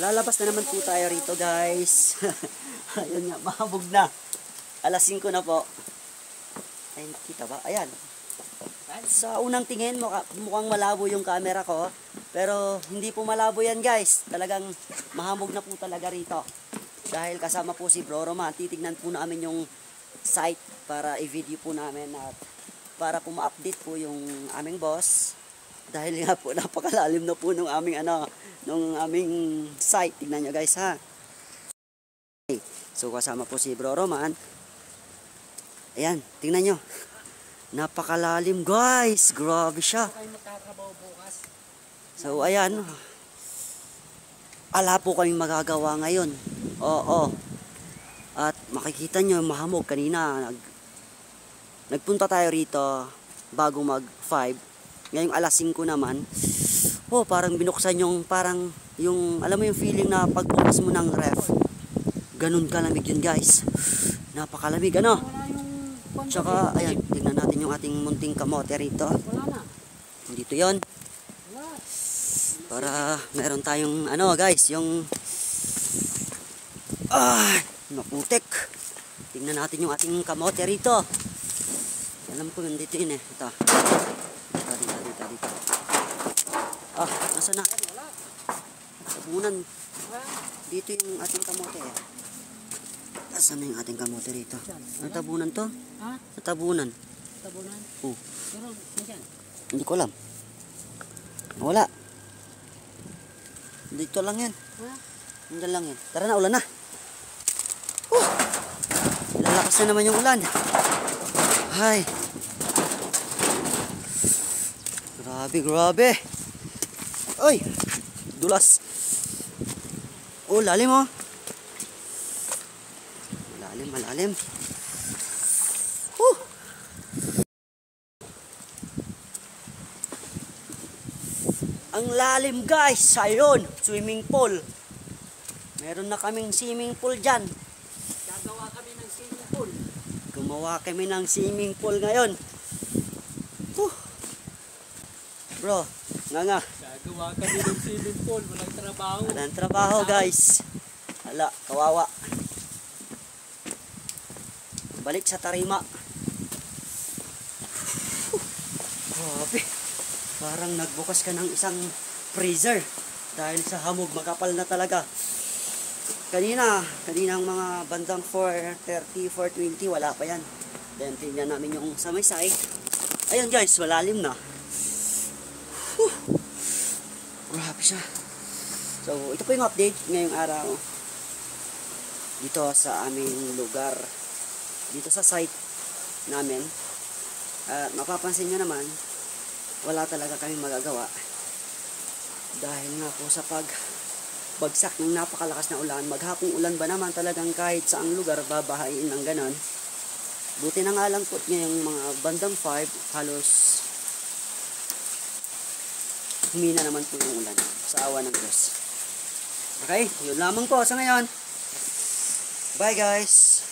Lalabas na naman po tayo rito, guys. Ayun nga, mahabog na. Alas 5 na po. Ay, kita ba? Ayan. Sa unang tingin, mukhang malabo yung camera ko. Pero hindi po malabo yan, guys. Talagang mahamog na po talaga rito. Dahil kasama po si Bro Roman, titignan po namin yung site para i-video po namin at para po ma-update po yung aming boss. Dahil nga po napakalalim na po nung aming site. Tignan nyo, guys, ha. Okay. So kasama po si Bro Roman. Ayan, tingnan nyo. Napakalalim, guys. Grabe siya. So ayan. Ala po kaming magagawa ngayon. Oo. At makikita nyo mahamog kanina. Nagpunta tayo rito bago mag 5. Ngayong alas 5 naman. Oh, parang binuksan yung alam mo yung feeling na pagbukas mo ng ref. Ganun kalamig yun, guys. Napakalamig, ano? Tsaka, ayan, tignan natin yung ating munting kamote rito. Dito yon. Para meron tayong, guys, yung naputik. Tignan natin yung ating kamote rito. Alam ko yun dito yun eh. Ito. Dito. Nasa na? Tabunan. Dito yung ating kamote eh. Nasaan na yung ating kamote rito? Natabunan to? Ha? Natabunan. Natabunan? Oo. Pero, nasaan? Hindi ko alam. Wala. Dito lang yan. Ha? Hindi lang yan. Tara na, ulan na. Lalakas na naman yung ulan. Hay. Grabe. Ay, dulas. Oh, lalim oh. Malalim. Ang lalim, guys. Ayun, swimming pool. Meron na kaming swimming pool dyan. Gagawa kami ng swimming pool. Gumawa kami ng swimming pool ngayon. Bro, nga. Gagawa kami ng swimming pool. Walang trabaho. Walang trabaho, guys. Hala, kawawa. Balik sa tarima. Grabe. Parang nagbukas ka ng isang freezer. Dahil sa hamog, makapal na talaga. Kaninang mga bandang 4:30, 4:20, wala pa yan. Then, tingnan namin yung sa may side. Ayun, guys, malalim na. Grabe siya. So, ito po yung update ngayong araw. Dito sa aming lugar. Dito sa site namin. At mapapansin nyo naman, wala talaga kami magagawa. Dahil nga po sa pagbagsak ng napakalakas na ulan. Maghapong ulan ba naman talagang kahit saang lugar babahain ng ganon. Buti na nga lang po ngayong mga bandang 5, halos humina naman po yung ulan sa awa ng Diyos. Okay, yun lamang po sa ngayon. Bye, guys.